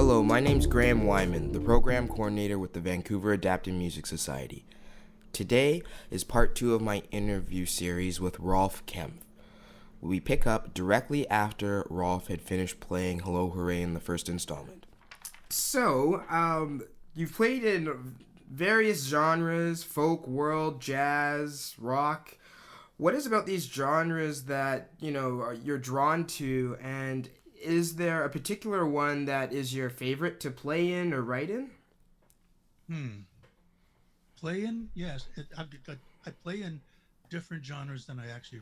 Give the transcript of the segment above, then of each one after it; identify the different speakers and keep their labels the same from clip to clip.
Speaker 1: Hello, my name's Graham Wyman, the program coordinator with the Vancouver Adapted Music Society. Today is part 2 of my interview series with Rolf Kempf. We pick up directly after Rolf had finished playing Hello Hooray in the first installment. So, you've played in various genres, folk, world, jazz, rock. What is about these genres that, you're drawn to, and is there a particular one that is your favorite to play in or write in?
Speaker 2: Play in? Yes. I play in different genres than I actually,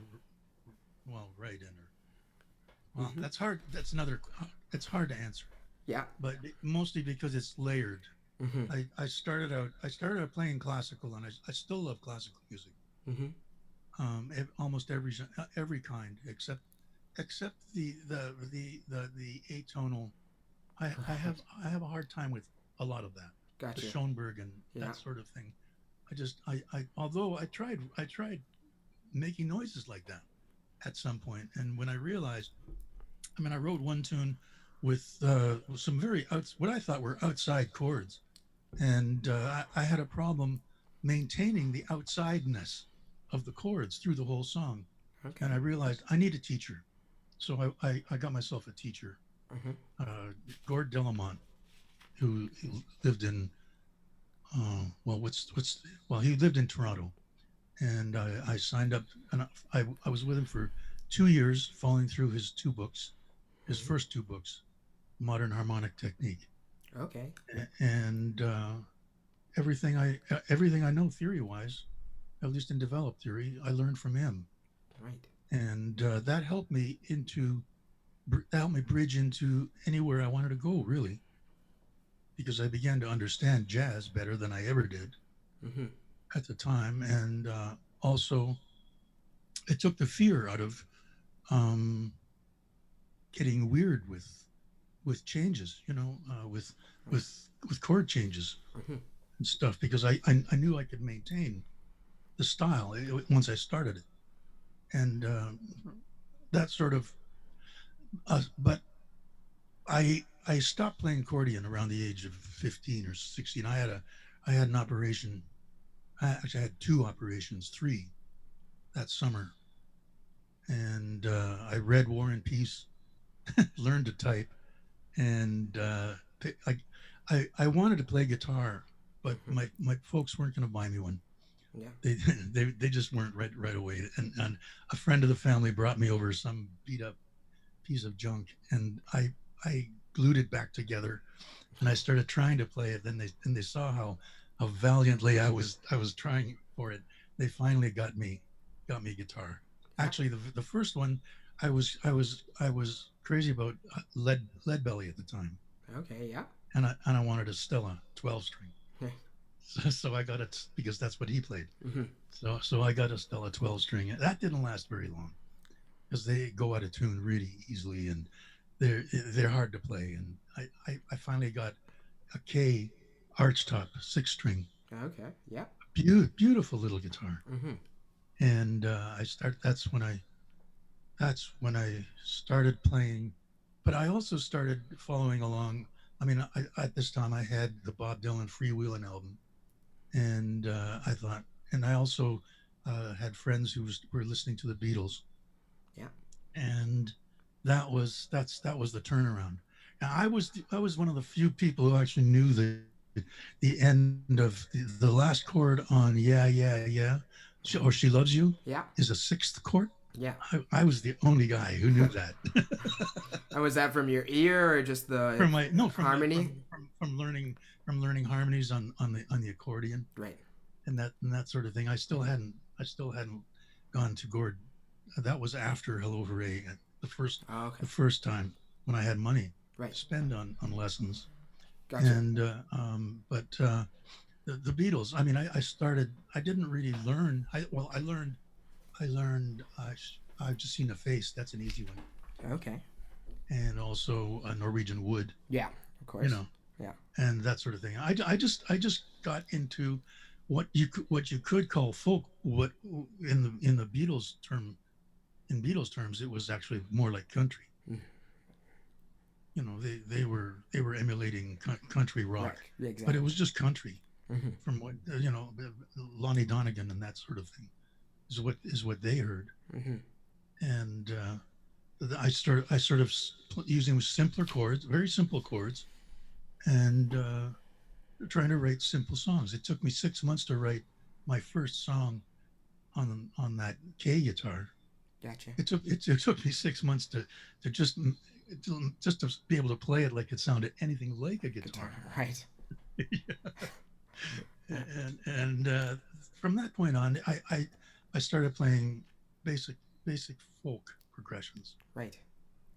Speaker 2: write in. That's hard. It's hard to answer.
Speaker 1: Yeah.
Speaker 2: But mostly because it's layered.
Speaker 1: Mm-hmm.
Speaker 2: I started out playing classical, and I still love classical music.
Speaker 1: Mm-hmm.
Speaker 2: Almost every kind, except the atonal. I have a hard time with a lot of that.
Speaker 1: Gotcha.
Speaker 2: The Schoenberg and that sort of thing. Although I tried making noises like that at some point, and when I realized, I wrote one tune with some what I thought were outside chords, and I had a problem maintaining the outsideness of the chords through the whole song.
Speaker 1: Okay.
Speaker 2: And I realized I need a teacher. So I got myself a teacher, Gord Delamont, who lived in, he lived in Toronto. And I signed up, and I was with him for 2 years, following through his first two books, Modern Harmonic Technique.
Speaker 1: Okay.
Speaker 2: And everything I know theory-wise, at least in developed theory, I learned from him.
Speaker 1: Right.
Speaker 2: And that helped me bridge into anywhere I wanted to go, really, because I began to understand jazz better than I ever did at the time, and also it took the fear out of getting weird with changes, with chord changes and stuff, because I knew I could maintain the style once I started it. And that sort of, but I stopped playing accordion around the age of 15 or 16. I had an operation. I had 2 operations, 3 that summer. And I read War and Peace, learned to type, and I wanted to play guitar, but my folks weren't going to buy me one.
Speaker 1: Yeah.
Speaker 2: They just weren't right away. And a friend of the family brought me over some beat up piece of junk, and I glued it back together, and I started trying to play it. Then they saw how valiantly I was trying for it. They finally got me guitar. Actually, the first one, I was crazy about lead belly at the time.
Speaker 1: Okay. Yeah.
Speaker 2: And I wanted a Stella 12-string. So I got it because that's what he played. So I got a Stella 12-string. That didn't last very long because they go out of tune really easily, and they're hard to play. And I finally got a K archtop 6-string.
Speaker 1: Okay. Yeah.
Speaker 2: Beautiful little guitar. And that's when I started playing, but I also started following along. At this time I had the Bob Dylan Freewheelin' album, and I thought, and I also had friends who were listening to the Beatles.
Speaker 1: Yeah.
Speaker 2: And that was the turnaround. Now I was one of the few people who actually knew the end of the last chord on Yeah, or She Loves You is a 6th chord.
Speaker 1: Yeah.
Speaker 2: I was the only guy who knew that.
Speaker 1: And was that from your ear or just the harmony?
Speaker 2: From learning harmonies on the accordion.
Speaker 1: Right.
Speaker 2: And that sort of thing. I still hadn't gone to Gord. That was after Hello Hooray, the first time when I had money to spend on lessons.
Speaker 1: Gotcha.
Speaker 2: And the Beatles. I didn't really learn. I learned I've just seen a face. That's an easy one.
Speaker 1: Okay.
Speaker 2: And also Norwegian Wood.
Speaker 1: Yeah, of course. Yeah.
Speaker 2: And that sort of thing. I just got into what you could call folk. What in the Beatles term, in Beatles terms, it was actually more like country. They were were emulating country rock,
Speaker 1: Right. Yeah,
Speaker 2: but it
Speaker 1: exactly.
Speaker 2: was just country
Speaker 1: Hmm.
Speaker 2: from what Lonnie Donegan and that sort of thing is what they heard.
Speaker 1: Hmm.
Speaker 2: And I sort of using simpler chords, very simple chords, and trying to write simple songs. It took me 6 months to write my first song on that K guitar.
Speaker 1: Gotcha.
Speaker 2: It took me 6 months to just to be able to play it like it sounded anything like a
Speaker 1: Guitar.
Speaker 2: guitar.
Speaker 1: Right. Yeah.
Speaker 2: And from that point on, I started playing basic basic folk progressions
Speaker 1: Right.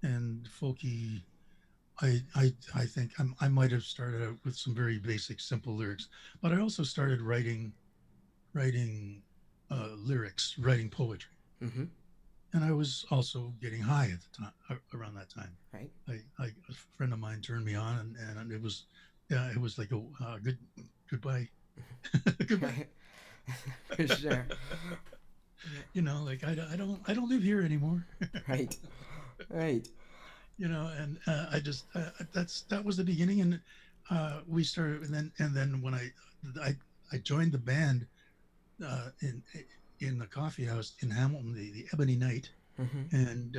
Speaker 2: and folky. I think I might have started out with some very basic, simple lyrics, but I also started writing lyrics, writing poetry,
Speaker 1: Hmm.
Speaker 2: and I was also getting high at the time. Around that time,
Speaker 1: Right.
Speaker 2: a friend of mine turned me on, and it was, yeah, it was like a goodbye, goodbye.
Speaker 1: Right. For sure. Yeah.
Speaker 2: Like I don't live here anymore.
Speaker 1: Right. Right.
Speaker 2: And that was the beginning, and we started, and then when I I joined the band uh, in in the coffee house in Hamilton, the Ebony Knight,
Speaker 1: Hmm.
Speaker 2: and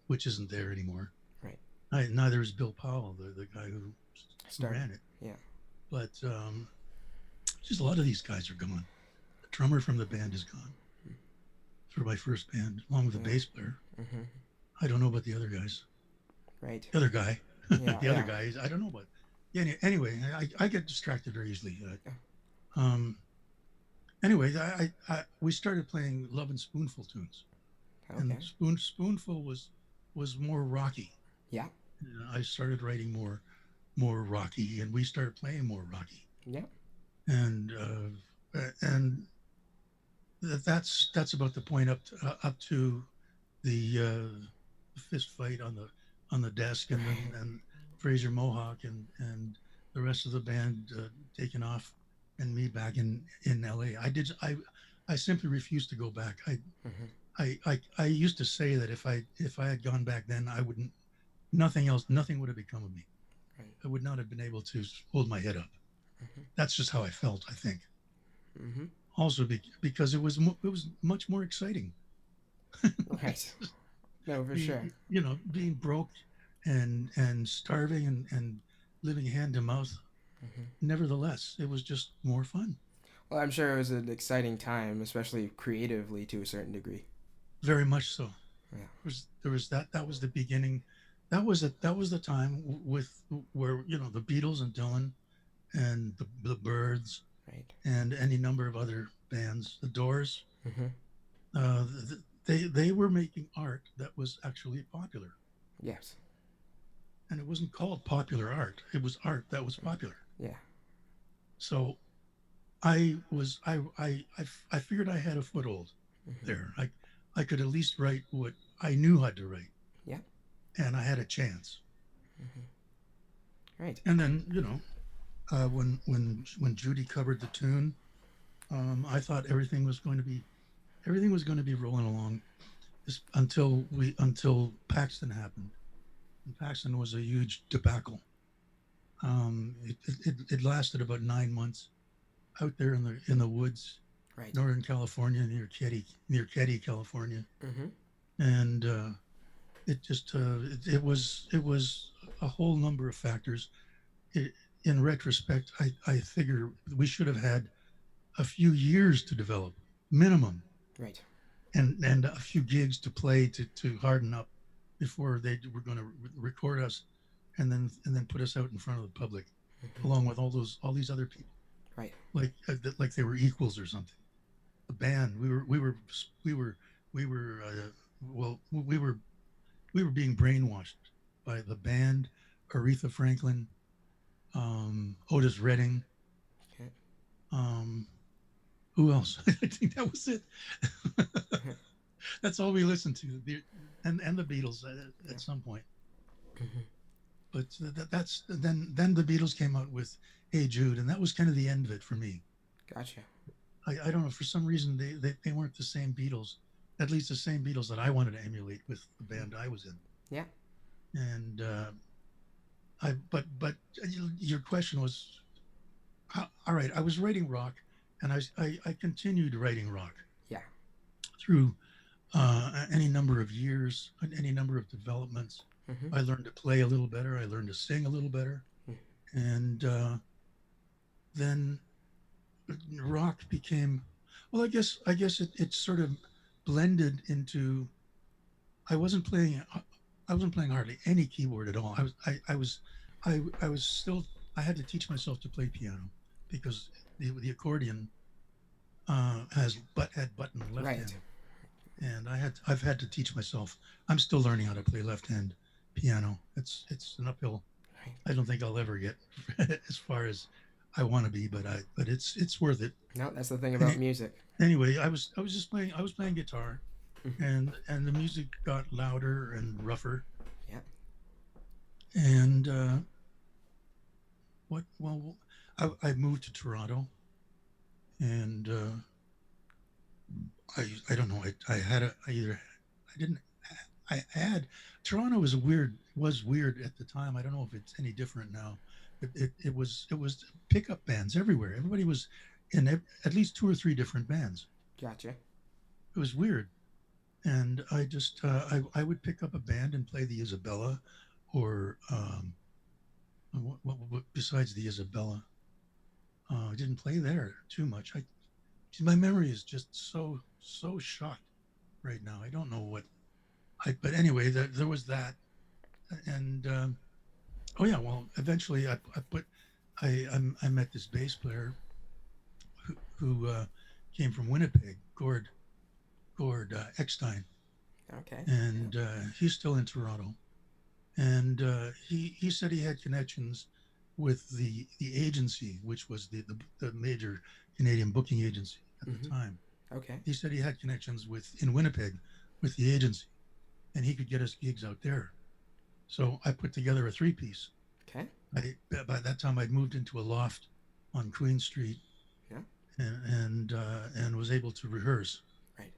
Speaker 2: which isn't there anymore.
Speaker 1: Right.
Speaker 2: Neither is Bill Powell, the guy who
Speaker 1: Started.
Speaker 2: ran it.
Speaker 1: Yeah.
Speaker 2: But just a lot of these guys are gone. The drummer from the band is gone for my first band, along with the
Speaker 1: Yeah.
Speaker 2: bass player.
Speaker 1: Hmm.
Speaker 2: I don't know about the other guys.
Speaker 1: Right.
Speaker 2: The other guy,
Speaker 1: Yeah.
Speaker 2: the other
Speaker 1: Yeah.
Speaker 2: guys, I don't know about. Yeah. Anyway, I get distracted very easily. Um. Anyway, we started playing Love and Spoonful tunes, and
Speaker 1: Okay.
Speaker 2: Spoonful was more rocky.
Speaker 1: Yeah.
Speaker 2: I started writing more rocky, and we started playing more rocky,
Speaker 1: Yeah.
Speaker 2: and that's about the point up to the fist fight on the desk, and then
Speaker 1: Right.
Speaker 2: and Fraser Mohawk and the rest of the band taking off, and me back in LA. I simply refused to go back.
Speaker 1: Hmm.
Speaker 2: I used to say that if I had gone back then, I wouldn't nothing would have become of me.
Speaker 1: Right.
Speaker 2: I would not have been able to hold my head up.
Speaker 1: Hmm.
Speaker 2: That's just how I felt, I think.
Speaker 1: Hmm.
Speaker 2: Also because it was much more exciting.
Speaker 1: Right. No, for sure.
Speaker 2: Being broke and starving and living hand to mouth.
Speaker 1: Hmm.
Speaker 2: Nevertheless, it was just more fun.
Speaker 1: Well, I'm sure it was an exciting time, especially creatively to a certain degree.
Speaker 2: Very much so.
Speaker 1: Yeah.
Speaker 2: There was that was the beginning. That was the time with where the Beatles and Dylan and the Byrds
Speaker 1: Right.
Speaker 2: and any number of other bands, the Doors.
Speaker 1: Hmm.
Speaker 2: They were making art that was actually popular,
Speaker 1: Yes.
Speaker 2: and it wasn't called popular art. It was art that was popular.
Speaker 1: Yeah.
Speaker 2: So I figured I had a foothold
Speaker 1: Hmm.
Speaker 2: there. I could at least write what I knew how to write,
Speaker 1: Yeah.
Speaker 2: and I had a chance.
Speaker 1: Hmm. Right.
Speaker 2: And then when Judy covered the tune, I thought everything was going to be rolling along until Paxton happened. And Paxton was a huge debacle. It lasted about 9 months out there in the woods,
Speaker 1: Right.
Speaker 2: Northern California, near Ketty, California,
Speaker 1: Hmm.
Speaker 2: and it was a whole number of factors. It, in retrospect, I figure we should have had a few years to develop, minimum,
Speaker 1: Right.
Speaker 2: and a few gigs to play to harden up before they were going to record us, and then put us out in front of the public,
Speaker 1: Hmm.
Speaker 2: along with all these other people,
Speaker 1: Right.
Speaker 2: like they were equals or something. The band, we were we were well we were being brainwashed by the band, Aretha Franklin, Otis Redding.
Speaker 1: Okay.
Speaker 2: Um, who else? I think that was it. That's all we listened to. And the Beatles
Speaker 1: Yeah.
Speaker 2: at some point.
Speaker 1: Hmm.
Speaker 2: But that's then the Beatles came out with Hey Jude, and that was kind of the end of it for me.
Speaker 1: Gotcha.
Speaker 2: I don't know, for some reason they weren't the same Beatles, at least the same Beatles that I wanted to emulate with the band I was in.
Speaker 1: Yeah.
Speaker 2: And but your question was, all right. I was writing rock, and I continued writing rock
Speaker 1: Yeah.
Speaker 2: through any number of years, any number of developments.
Speaker 1: Mm-hmm.
Speaker 2: I learned to play a little better. I learned to sing a little better, and then rock became, well, I guess it sort of blended into. I wasn't playing. I wasn't playing hardly any keyboard at all. I was still. I had to teach myself to play piano because the accordion had button left
Speaker 1: Right.
Speaker 2: handed, and I've had to teach myself. I'm still learning how to play left hand piano. It's an uphill.
Speaker 1: Right.
Speaker 2: I don't think I'll ever get as far as I want to be, but it's worth it.
Speaker 1: No, that's the thing
Speaker 2: And
Speaker 1: about music.
Speaker 2: anyway, I was playing guitar,
Speaker 1: Mm-hmm.
Speaker 2: and the music got louder and rougher.
Speaker 1: Yeah.
Speaker 2: And what? Well, I moved to Toronto, and I don't know. I had I either I didn't I had Toronto was weird at the time. I don't know if it's any different now. It was pickup bands everywhere. Everybody was in at least two or three different bands.
Speaker 1: Gotcha.
Speaker 2: It was weird, and I just I would pick up a band and play the Isabella, or besides the Isabella, I didn't play there too much. My memory is just so shot right now. I don't know what but anyway, there was that, and oh yeah, well, eventually I met this bass player who came from Winnipeg, Gord Eckstein,
Speaker 1: Okay.
Speaker 2: and he's still in Toronto, and he said he had connections with the agency, which was the major Canadian booking agency at
Speaker 1: Mm-hmm.
Speaker 2: the time.
Speaker 1: Okay.
Speaker 2: He said he had connections in Winnipeg with the agency, and he could get us gigs out there. So I put together a three-piece.
Speaker 1: Okay.
Speaker 2: By that time, I'd moved into a loft on Queen Street,
Speaker 1: Yeah.
Speaker 2: and was able to rehearse.
Speaker 1: Right.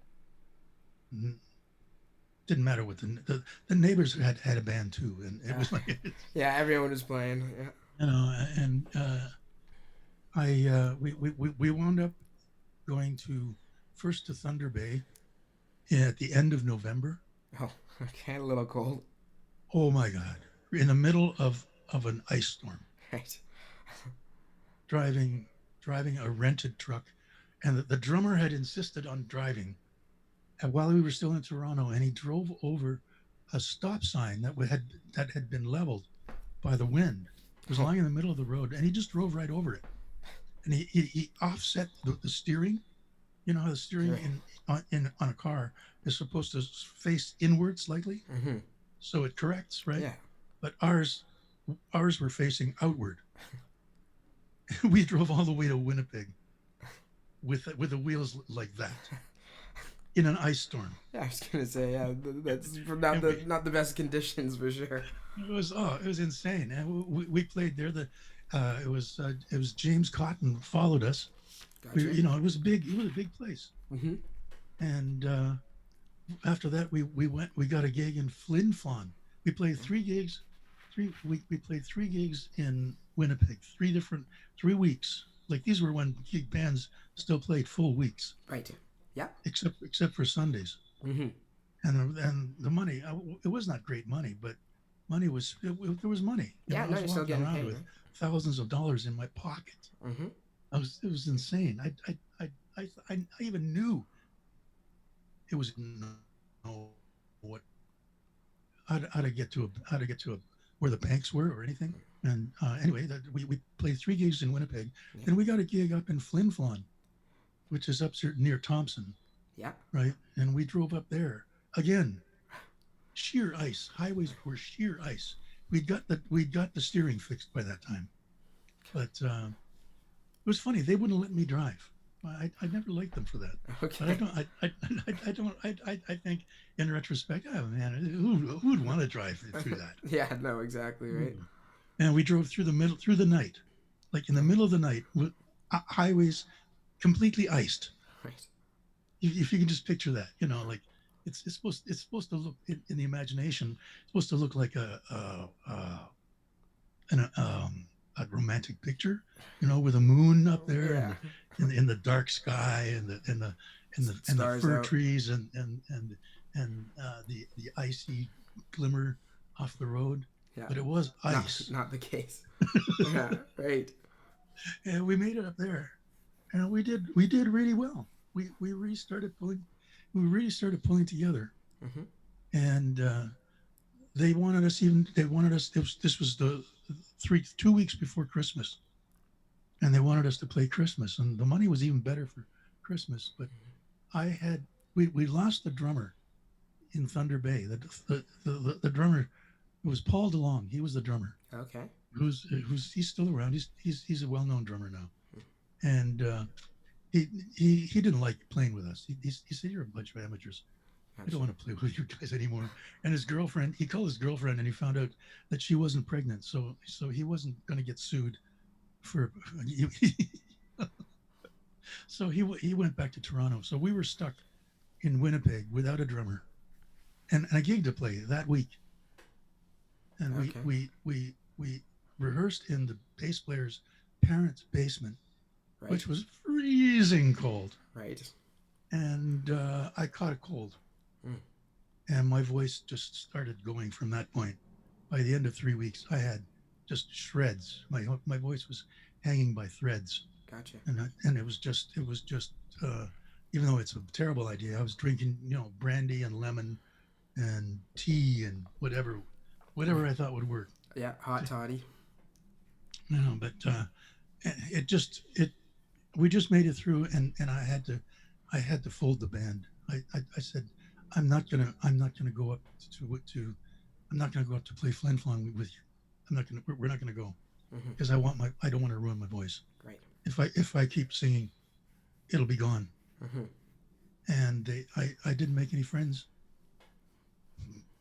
Speaker 2: Didn't matter what the neighbors had a band too, and it was like
Speaker 1: Yeah, everyone was playing. Yeah.
Speaker 2: and we wound up going first to Thunder Bay at the end of November.
Speaker 1: Oh, okay. A little cold.
Speaker 2: Oh my God! In the middle of an ice storm,
Speaker 1: Right.
Speaker 2: driving a rented truck, and the drummer had insisted on driving, and while we were still in Toronto, and he drove over a stop sign that had been leveled by the wind. It was lying in the middle of the road, and he just drove right over it, and he offset the steering. You know how the steering on a car is supposed to face inward slightly,
Speaker 1: Mm-hmm.
Speaker 2: so it corrects, right?
Speaker 1: Yeah.
Speaker 2: But ours were facing outward. We drove all the way to Winnipeg with the wheels like that in an ice storm.
Speaker 1: Yeah, I was gonna say, yeah, that's not the best conditions for sure.
Speaker 2: It was insane. And we played there. It was James Cotton followed us.
Speaker 1: Gotcha.
Speaker 2: It was a big place.
Speaker 1: Mm-hmm.
Speaker 2: And after that, we got a gig in Flin Flon. We played three gigs. We played three gigs in Winnipeg. 3 weeks. Like these were when gig bands still played full weeks.
Speaker 1: Right. Yeah.
Speaker 2: Except for Sundays.
Speaker 1: Mm-hmm.
Speaker 2: And the money, it was not great money, but money was there was money.
Speaker 1: Yeah, no,
Speaker 2: I
Speaker 1: you're
Speaker 2: was
Speaker 1: still
Speaker 2: walking
Speaker 1: getting
Speaker 2: around
Speaker 1: paid.
Speaker 2: with thousands of dollars in my pocket.
Speaker 1: Mm-hmm.
Speaker 2: It was insane. I even knew it was what how to get to where the banks were or anything. And anyway, we played 3 gigs in Winnipeg,
Speaker 1: Yeah.
Speaker 2: and we got a gig up in Flin Flon, which is up near Thompson,
Speaker 1: Yeah.
Speaker 2: right? And we drove up there again. Sheer ice. Highways were sheer ice. We'd got the steering fixed by that time, but it was funny. They wouldn't let me drive. I never liked them for that.
Speaker 1: Okay.
Speaker 2: But I think in retrospect, oh man, who'd want to drive through that?
Speaker 1: Yeah. No. Exactly. Right.
Speaker 2: And we drove through the night, like in the middle of the night, with highways completely iced.
Speaker 1: Right.
Speaker 2: If you can just picture that, like it's supposed to look in the imagination, it's supposed to look like a a romantic picture, with a moon up there and
Speaker 1: Yeah.
Speaker 2: in the dark sky and the
Speaker 1: Stars
Speaker 2: fir
Speaker 1: out.
Speaker 2: trees and the icy glimmer off the road.
Speaker 1: Yeah.
Speaker 2: But it was
Speaker 1: Not
Speaker 2: ice.
Speaker 1: not the case. Yeah. Right.
Speaker 2: And we made it up there, and we did really well. We really started pulling together,
Speaker 1: Hmm.
Speaker 2: and they wanted us. This was the 2 weeks before Christmas, and they wanted us to play Christmas, and the money was even better for Christmas. But I had we lost the drummer in Thunder Bay. The drummer, it was Paul DeLong. He was the drummer.
Speaker 1: Okay.
Speaker 2: He's still around. He's a well-known drummer now, and he he didn't like playing with us. He said, "You're a bunch of amateurs. I don't
Speaker 1: Gotcha.
Speaker 2: want to play with you guys anymore." And he called his girlfriend, and he found out that she wasn't pregnant, so he wasn't going to get sued for. So he went back to Toronto. So we were stuck in Winnipeg without a drummer and a gig to play that week. And we
Speaker 1: Okay.
Speaker 2: we we we rehearsed in the bass player's parents' basement,
Speaker 1: Right.
Speaker 2: which was freezing cold.
Speaker 1: Right.
Speaker 2: And I caught a cold,
Speaker 1: Mm.
Speaker 2: and my voice just started going from that point. By the end of 3 weeks, I had just shreds. My voice was hanging by threads,
Speaker 1: Gotcha.
Speaker 2: and it was just even though it's a terrible idea, I was drinking brandy and lemon and tea and whatever I thought would work.
Speaker 1: Yeah. Hot toddy.
Speaker 2: But it just it we just made it through, and I had to fold the band. I said, I'm not gonna go up to I'm not gonna go up to play Flen Flon with you. We're not gonna go
Speaker 1: Hmm.
Speaker 2: because I don't want to ruin my voice.
Speaker 1: Right.
Speaker 2: If I keep singing, it'll be gone.
Speaker 1: Hmm.
Speaker 2: And I didn't make any friends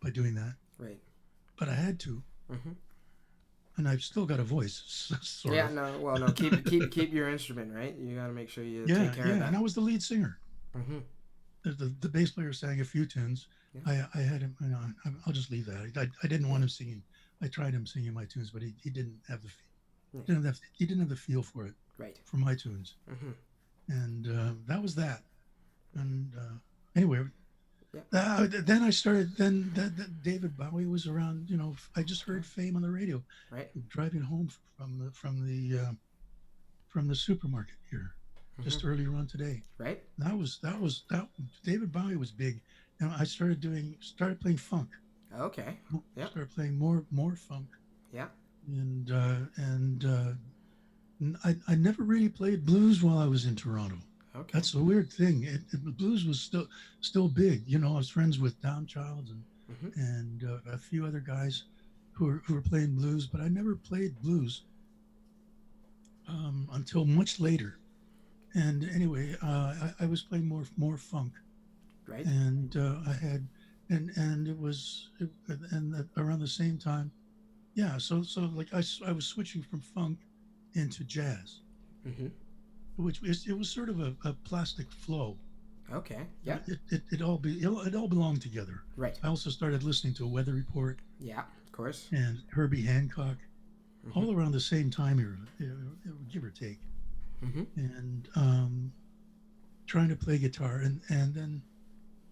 Speaker 2: by doing that,
Speaker 1: Right.
Speaker 2: but I had to,
Speaker 1: Hmm.
Speaker 2: and I've still got a voice, sort
Speaker 1: Yeah.
Speaker 2: of.
Speaker 1: No. Well. No. Keep your instrument. Right. You got to make sure you take
Speaker 2: Yeah,
Speaker 1: care of
Speaker 2: yeah, and
Speaker 1: that.
Speaker 2: I was the lead singer.
Speaker 1: Hmm.
Speaker 2: The bass player sang a few tunes.
Speaker 1: Yeah.
Speaker 2: I had him. I'll just leave that. I didn't want him singing. I tried him singing my tunes, but he didn't have the
Speaker 1: Yeah.
Speaker 2: he didn't have the feel for it
Speaker 1: Right.
Speaker 2: for my tunes,
Speaker 1: Hmm.
Speaker 2: and that was that. And anyway,
Speaker 1: Yeah.
Speaker 2: then I started. Then that David Bowie was around. I just heard Fame on the radio
Speaker 1: Right.
Speaker 2: driving home from the supermarket here,
Speaker 1: Hmm.
Speaker 2: just earlier on today.
Speaker 1: Right.
Speaker 2: That David Bowie was big, and I started playing funk.
Speaker 1: Okay. Yeah.
Speaker 2: Started playing more funk,
Speaker 1: Yeah.
Speaker 2: and I never really played blues while I was in Toronto.
Speaker 1: Okay.
Speaker 2: That's the weird thing. Blues was still big. I was friends with Downchild
Speaker 1: Hmm.
Speaker 2: and a few other guys who were playing blues, but I never played blues until much later. And anyway, I was playing more funk,
Speaker 1: Right.
Speaker 2: and I had and it was around the same time. Yeah, so like I was switching from funk into jazz,
Speaker 1: Hmm.
Speaker 2: it was sort of a plastic flow.
Speaker 1: Okay. Yeah.
Speaker 2: It all belonged together.
Speaker 1: Right.
Speaker 2: I also started listening to Weather Report
Speaker 1: Yeah. Of course.
Speaker 2: and Herbie Hancock
Speaker 1: Hmm.
Speaker 2: all around the same time here, give or take,
Speaker 1: Hmm.
Speaker 2: and trying to play guitar, and then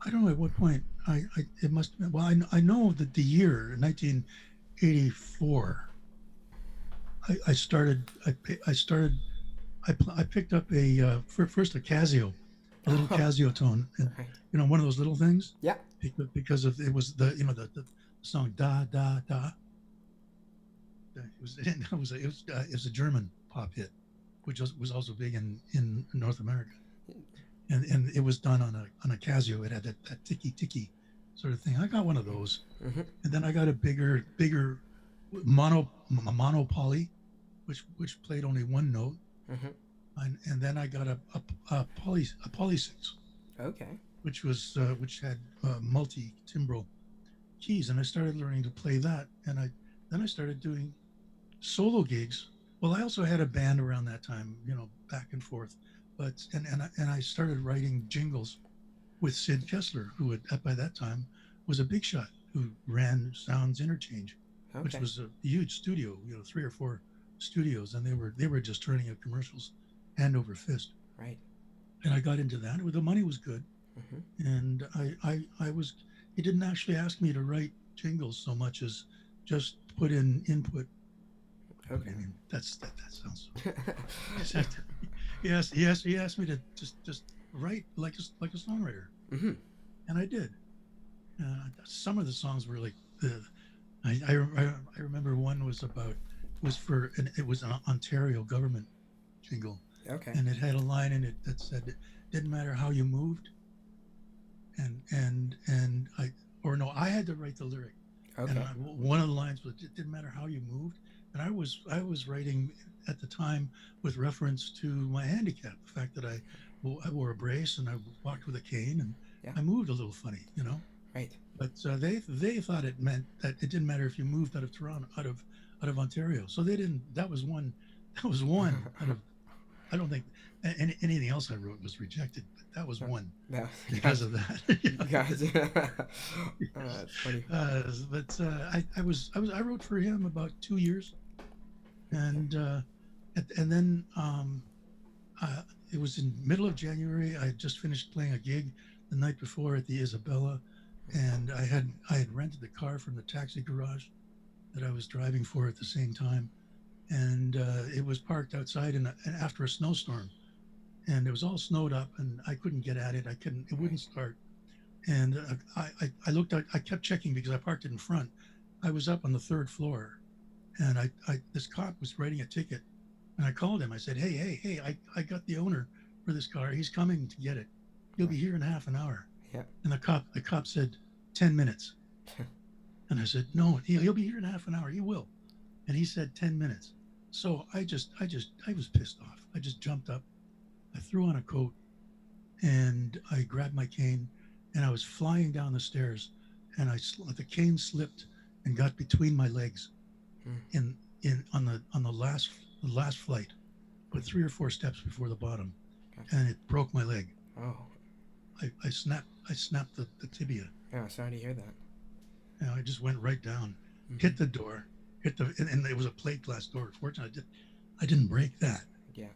Speaker 2: I don't know at what point I it must have been, well I know that the year 1984 I started I started I picked up first a Casio, a little Casio tone, and
Speaker 1: Right.
Speaker 2: one of those little things,
Speaker 1: Yeah.
Speaker 2: because of it was the song da da da. It was a German pop hit, which was also big in North America, and it was done on a Casio. It had that ticky ticky sort of thing. I got one of those,
Speaker 1: Hmm.
Speaker 2: and then I got a bigger mono poly, which played only one note,
Speaker 1: Hmm.
Speaker 2: and then I got a poly six,
Speaker 1: Okay.
Speaker 2: which had multi timbral keys, and I started learning to play that, and I started doing solo gigs. Well, I also had a band around that time, back and forth, but and I started writing jingles with Sid Kessler, who by that time was a big shot who ran Sounds Interchange, which
Speaker 1: Okay.
Speaker 2: was a huge studio, 3 or 4 studios, and they were just turning out commercials hand over fist.
Speaker 1: Right.
Speaker 2: And I got into that. The money was good,
Speaker 1: Mm-hmm.
Speaker 2: and I was. He didn't actually ask me to write jingles so much as just put in input. Put
Speaker 1: Okay.
Speaker 2: in. That sounds so. Except, he asked me to just write like a songwriter,
Speaker 1: Mm-hmm.
Speaker 2: and I did. Some of the songs were like the. I remember one it was an Ontario government jingle,
Speaker 1: Okay.
Speaker 2: and it had a line in it that said, "It didn't matter how you moved," and I had to write the lyric, and
Speaker 1: Okay.
Speaker 2: one of the lines was, "It didn't matter how you moved," and I was writing at the time with reference to my handicap, the fact that I wore a brace and I walked with a cane and
Speaker 1: Yeah.
Speaker 2: I moved a little funny.
Speaker 1: Right.
Speaker 2: But they thought it meant that it didn't matter if you moved out of Toronto, out of Ontario. So they didn't. That was one. That was one out of. I don't think anything else I wrote was rejected, but that was one
Speaker 1: No.
Speaker 2: because
Speaker 1: Gotcha.
Speaker 2: of that.
Speaker 1: Gotcha.
Speaker 2: Yes.
Speaker 1: That's funny.
Speaker 2: But I wrote for him about 2 years,
Speaker 1: Okay.
Speaker 2: and then it was in middle of January. I had just finished playing a gig the night before at the Isabella, and I had rented the car from the taxi garage that I was driving for at the same time, and it was parked outside after a snowstorm, and it was all snowed up, and I couldn't get at it. I couldn't. It
Speaker 1: Right.
Speaker 2: wouldn't start, and I looked out. I kept checking because I parked it in front. I was up on the third floor, and this cop was writing a ticket, and I called him. I said, hey, I got the owner for this car. He's coming to get it. He'll
Speaker 1: Right.
Speaker 2: be here in half an hour.
Speaker 1: Yeah.
Speaker 2: And the cop said 10 minutes. And I said, no, he'll be here in half an hour. He will. And he said 10 minutes. So I was pissed off. I just jumped up. I threw on a coat and I grabbed my cane and I was flying down the stairs and the cane slipped and got between my legs
Speaker 1: Mm.
Speaker 2: in on the last flight, but 3 or 4 steps before the bottom,
Speaker 1: Gotcha.
Speaker 2: and it broke my leg.
Speaker 1: Oh.
Speaker 2: I snapped the tibia.
Speaker 1: Yeah. Sorry to hear that.
Speaker 2: And I just went right down,
Speaker 1: Mm-hmm.
Speaker 2: hit the door, and it was a plate glass door. Fortunately, I didn't break that.
Speaker 1: Yeah.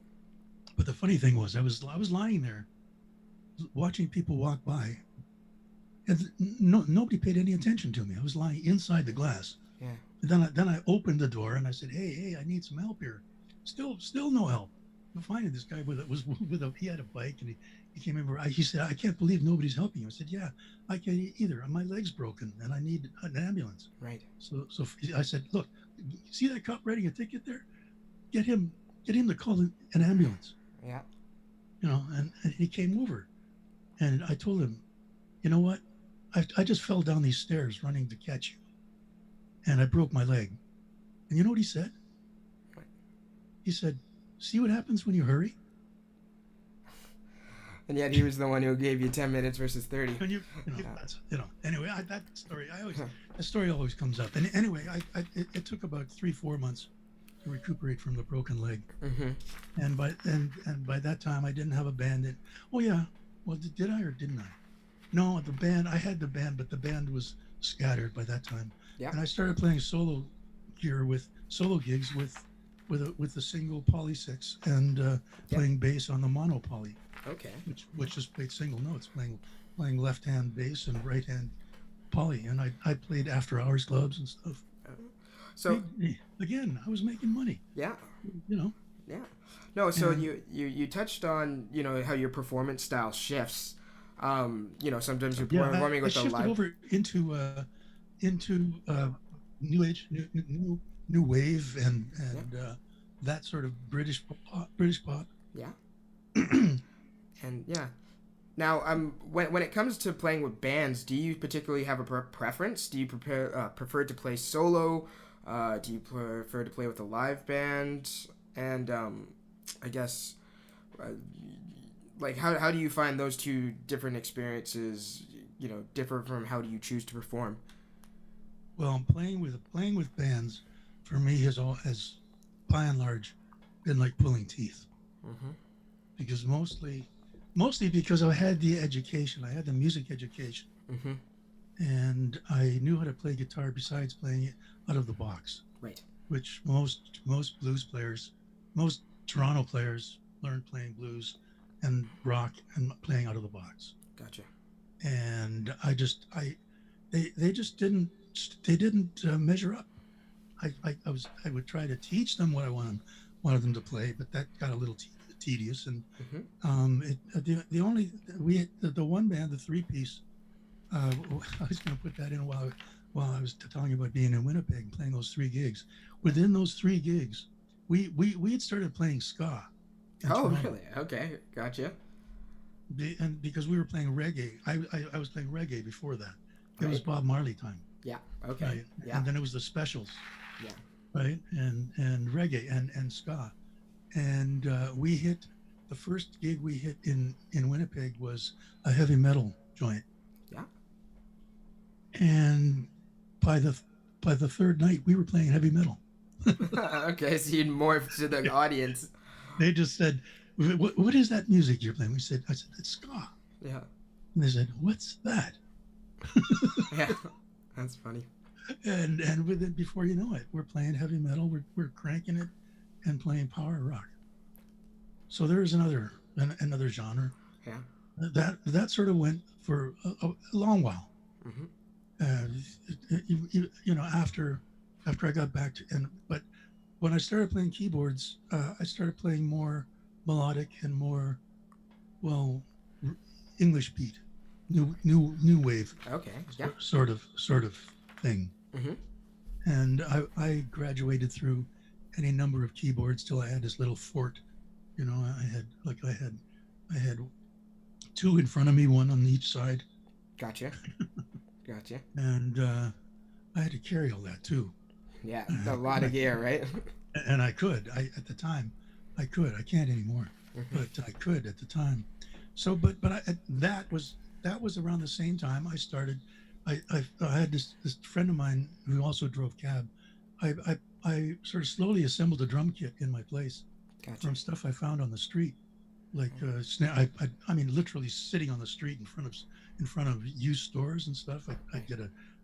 Speaker 2: But the funny thing was, I was lying there, watching people walk by, and nobody paid any attention to me. I was lying inside the glass.
Speaker 1: Yeah.
Speaker 2: And then I opened the door and I said, hey, I need some help here. Still no help. Finally, this guy he had a bike and he came in. He said, I can't believe nobody's helping you. I said, yeah, I can't either. My leg's broken and I need an ambulance.
Speaker 1: Right.
Speaker 2: So I said, look, see that cop writing a ticket there? Get him to call an ambulance.
Speaker 1: Yeah.
Speaker 2: And he came over, and I told him, you know what? I just fell down these stairs running to catch you, and I broke my leg. And you know what he said?
Speaker 1: Right.
Speaker 2: He said, see what happens when you hurry?
Speaker 1: And yet he was the one who gave you 10 minutes versus 30.
Speaker 2: And anyway, that story always comes up. And anyway, it took about 3-4 months to recuperate from the broken leg.
Speaker 1: Mm-hmm.
Speaker 2: And by that time, I didn't have a band. Oh yeah, well, did I or didn't I? No, I had the band, but the band was scattered by that time.
Speaker 1: Yeah.
Speaker 2: And I started playing solo gigs with the single poly 6 and playing bass on the mono poly,
Speaker 1: Okay.
Speaker 2: which just played single notes, playing left hand bass and right hand poly, and I played after hours clubs and stuff.
Speaker 1: So
Speaker 2: Again, I was making money.
Speaker 1: yeah.
Speaker 2: Yeah.
Speaker 1: No, so
Speaker 2: And-
Speaker 1: you touched on, how your performance style shifts. Sometimes you're
Speaker 2: Yeah,
Speaker 1: performing
Speaker 2: I
Speaker 1: with the
Speaker 2: shifted
Speaker 1: live.
Speaker 2: over into new age, new wave, and that sort of British pop.
Speaker 1: Yeah. And yeah. Now, when it comes to playing with bands, do you particularly have a preference? Do you prefer to play solo? Do you prefer to play with a live band? And I guess, how do you find those two different experiences? Differ from how do you choose to perform?
Speaker 2: Well, playing with bands for me has by and large been like pulling teeth,
Speaker 1: Mm-hmm.
Speaker 2: because mostly because I had the education, I had the music education,
Speaker 1: Mm-hmm.
Speaker 2: and I knew how to play guitar besides playing it out of the box,
Speaker 1: Right.
Speaker 2: which most blues players, most Toronto players learn playing blues and rock and playing out of the box.
Speaker 1: Gotcha.
Speaker 2: And they just didn't measure up. I would try to teach them what I wanted them to play, but that got a little tedious. And
Speaker 1: Mm-hmm.
Speaker 2: the only we the one band, the three piece. I was going to put that in while I was telling you about being in Winnipeg and playing those three gigs. Within those three gigs, we had started playing ska in
Speaker 1: Oh,
Speaker 2: Toronto,
Speaker 1: really? Okay. Gotcha.
Speaker 2: and because we were playing reggae, I was playing reggae before that. It was
Speaker 1: Right.
Speaker 2: Bob Marley time,
Speaker 1: Yeah. Okay.
Speaker 2: right?
Speaker 1: Yeah.
Speaker 2: And then it was the Specials,
Speaker 1: Yeah.
Speaker 2: right? And reggae and ska, and we hit the first gig we hit in Winnipeg was a heavy metal joint,
Speaker 1: Yeah.
Speaker 2: and by the by the third night we were playing heavy metal.
Speaker 1: Okay. So you morphed to the audience.
Speaker 2: They just said, what is that music you're playing? I said, it's ska.
Speaker 1: Yeah.
Speaker 2: And they said, what's that?
Speaker 1: Yeah. That's funny.
Speaker 2: And with it, before you know it, we're playing heavy metal, we're cranking it and playing power rock. So there's another genre
Speaker 1: Yeah.
Speaker 2: that sort of went for a long while.
Speaker 1: Mm-hmm.
Speaker 2: Uh, after I got back to, but when I started playing keyboards, I started playing more melodic and more, well, English beat, new wave,
Speaker 1: Okay. Yeah.
Speaker 2: sort of thing.
Speaker 1: Mm-hmm.
Speaker 2: And I graduated through any number of keyboards till I had this little fort. I had two in front of me, one on each side,
Speaker 1: Gotcha. Gotcha.
Speaker 2: and I had to carry all that too.
Speaker 1: Yeah. A lot of gear, right?
Speaker 2: And I could. At the time, I could. I can't anymore,
Speaker 1: Mm-hmm.
Speaker 2: but I could at the time. So, that was around the same time I started. I had this friend of mine who also drove cab. I sort of slowly assembled a drum kit in my place
Speaker 1: Gotcha.
Speaker 2: from stuff I found on the street, like snare. I mean, literally sitting on the street in front of used stores and stuff.
Speaker 1: Right.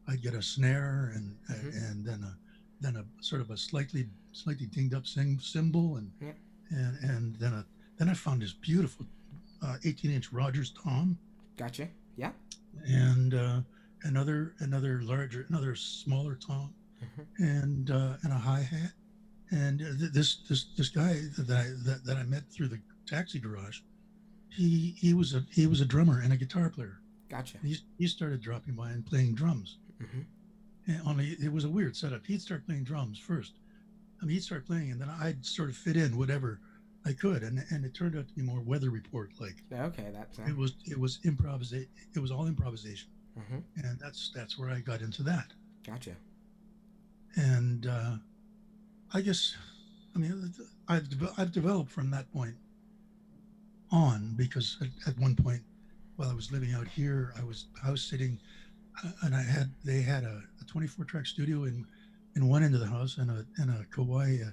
Speaker 2: I'd get a snare
Speaker 1: Mm-hmm.
Speaker 2: and then a sort of a slightly dinged up cymbal
Speaker 1: Yeah.
Speaker 2: and then I found this beautiful 18-inch Rogers tom
Speaker 1: Gotcha. Yeah.
Speaker 2: and another smaller tom
Speaker 1: Mm-hmm.
Speaker 2: and a hi hat. And this guy that I met through the taxi garage, he was a drummer and a guitar player.
Speaker 1: Gotcha.
Speaker 2: He started dropping by and playing drums.
Speaker 1: Mm-hmm.
Speaker 2: And only it was a weird setup. He'd start playing drums first. I mean, he'd start playing, and then I'd sort of fit in whatever I could, and it turned out to be more Weather Report like.
Speaker 1: Okay. That's.
Speaker 2: It was improvisation. It was all improvisation,
Speaker 1: Mm-hmm.
Speaker 2: and that's where I got into that.
Speaker 1: Gotcha.
Speaker 2: And I guess, I mean, I've developed from that point on because at one point, while I was living out here, I was house sitting, and they had a 24 track studio in one end of the house and a Kawhi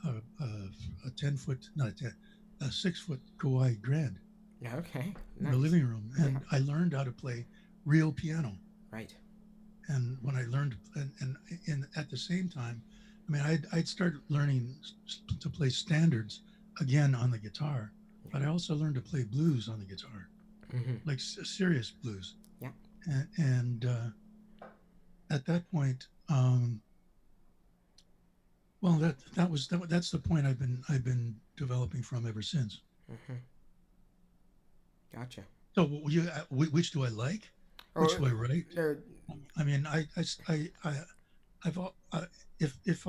Speaker 2: a 10 foot not a 10 a 6 foot Kawhi grand
Speaker 1: Yeah. Okay.
Speaker 2: in the
Speaker 1: Nice.
Speaker 2: living room,
Speaker 1: Yeah.
Speaker 2: and I learned how to play real piano.
Speaker 1: Right.
Speaker 2: And when I learned, and at the same time, I mean, I'd start learning to play standards again on the guitar, but I also learned to play blues on the guitar,
Speaker 1: Mm-hmm.
Speaker 2: like serious blues.
Speaker 1: Yeah.
Speaker 2: And at that point, well, that's the point I've been developing from ever since.
Speaker 1: Mm-hmm. Gotcha.
Speaker 2: So, which do I like? Which
Speaker 1: Or,
Speaker 2: do I write?
Speaker 1: or
Speaker 2: I mean, I've if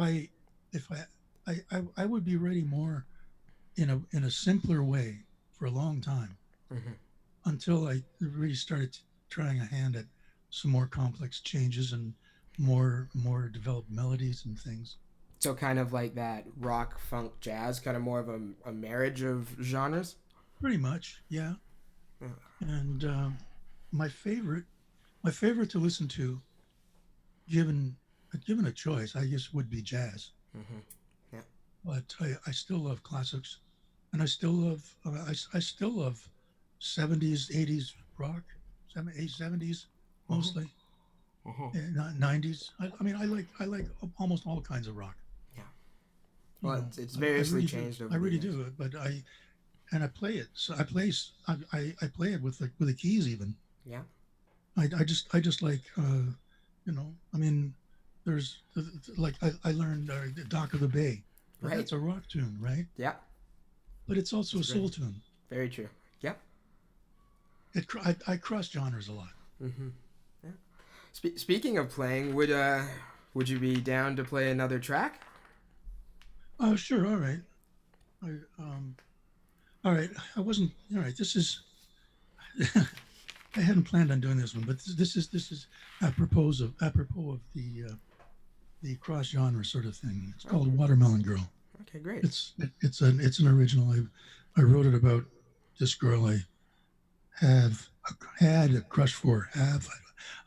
Speaker 2: I would be writing more in a simpler way for a long time
Speaker 1: mm-hmm.
Speaker 2: until I really started trying a hand at some more complex changes and more developed melodies and things.
Speaker 1: So kind of like that rock, funk, jazz, kind of more of a marriage of genres.
Speaker 2: Pretty much, yeah.
Speaker 1: Yeah.
Speaker 2: And my favorite my favorite to listen to, given a choice, I guess would be jazz.
Speaker 1: Mm-hmm. Yeah.
Speaker 2: But I still love classics, and I still love 70s, 80s rock, 70s, 70s
Speaker 1: Mm-hmm.
Speaker 2: mostly. 90s. I mean, I like almost all kinds of rock.
Speaker 1: Yeah.
Speaker 2: You
Speaker 1: Well,
Speaker 2: know,
Speaker 1: it's
Speaker 2: I
Speaker 1: variously
Speaker 2: really do.
Speaker 1: changed
Speaker 2: I
Speaker 1: over the
Speaker 2: really
Speaker 1: years.
Speaker 2: do. But I play it. So I play it with the keys even.
Speaker 1: Yeah.
Speaker 2: I just like I mean, there's like I learned the Dock of the Bay. Well,
Speaker 1: Right.
Speaker 2: that's a rock tune, right?
Speaker 1: Yeah.
Speaker 2: But it's also
Speaker 1: It's
Speaker 2: a
Speaker 1: great.
Speaker 2: soul tune.
Speaker 1: Very true. Yeah.
Speaker 2: I cross genres a lot.
Speaker 1: Mm-hmm. Yeah. Speaking of playing, would you be down to play another track?
Speaker 2: Oh, sure. All right. I, all right. I wasn't. All right. This is. I hadn't planned on doing this one, but this is apropos of the cross genre sort of thing. It's called
Speaker 1: Okay.
Speaker 2: Watermelon Girl.
Speaker 1: Okay. Great.
Speaker 2: It's an original. I wrote it about this girl I have had a crush for.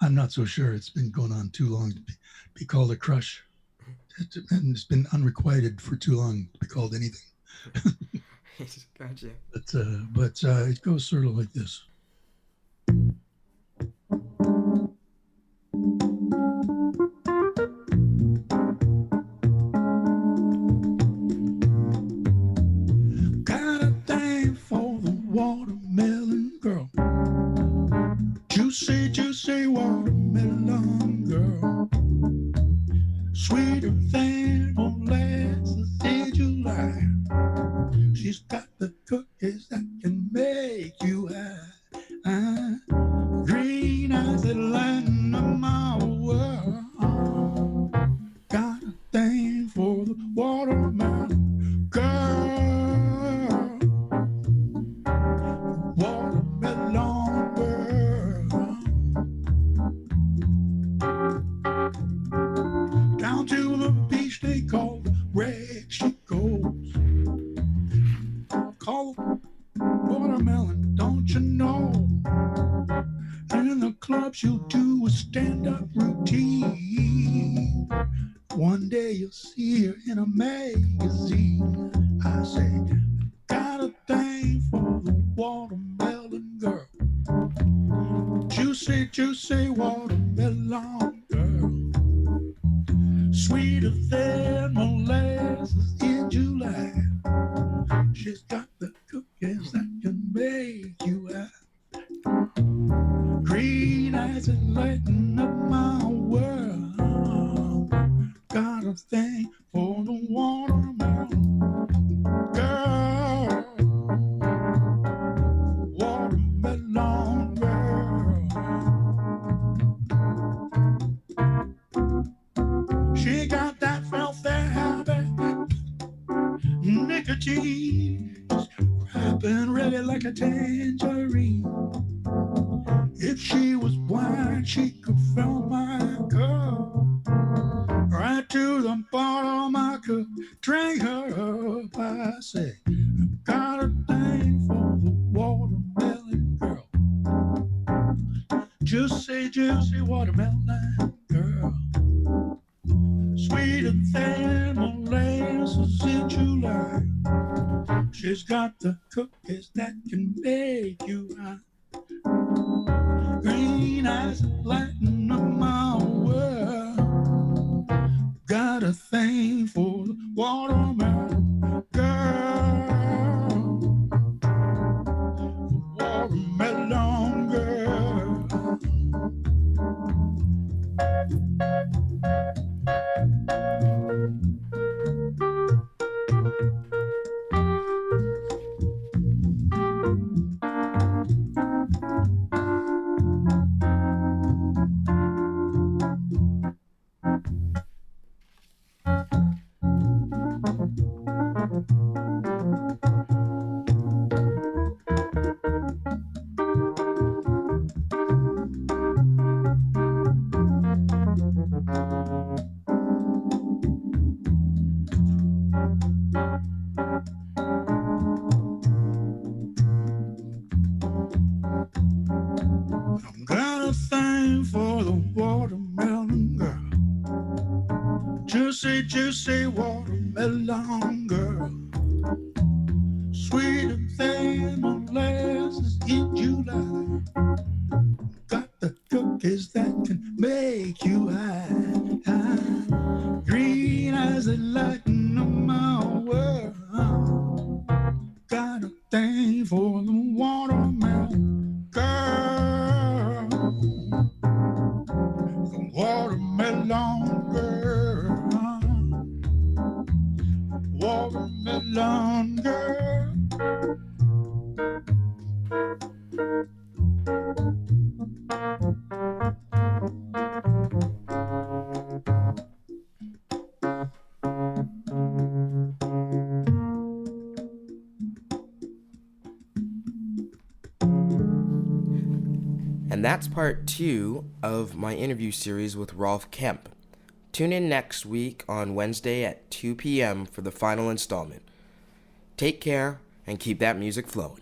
Speaker 2: I'm not so sure. It's been going on too long to be called a crush, and it's been unrequited for too long to be called anything.
Speaker 1: Gotcha.
Speaker 2: But it goes sort of like this. Got a thing for the watermelon girl. Juicy, juicy watermelon girl. Sweeter than molasses in July. She's got the cookies that can make you high. Green eyes that lighten up my world. Got a thing for the watermelon girl. Watermelon girl. Down to the beach they call the where she goes. Call watermelon, don't you know? In the club she'll do a stand-up routine. One day you'll see her in a magazine. I say, got a thing for the watermelon girl. Juicy, juicy watermelon girl. Sweeter than molasses in July. She's got the cookies that can make you high. Green eyes that lighten up my world. Got a thing for the watermelon girl. Watermelon girl. She got that filthy habit, nicotine, wrapping really like a tangerine. If she was blind, she could fill my cup right to the bottom. I could drink her up. I say, I've got a thing for the watermelon girl. Juicy, juicy watermelon girl. Sweeter than molasses in July. She's got the cookies that can make you high. Green eyes lighten up my world. Got a thing for the watermelon girl. Watermelon girl. I've got a thing for the watermelon girl. Juicy, juicy watermelon girl. Sweeter than molasses in July. Got the cookies that can make watermelon girl.
Speaker 1: And that's part 2 of my interview series with Rolf Kempf. Tune in next week on Wednesday at 2 p.m. for the final installment. Take care and keep that music flowing.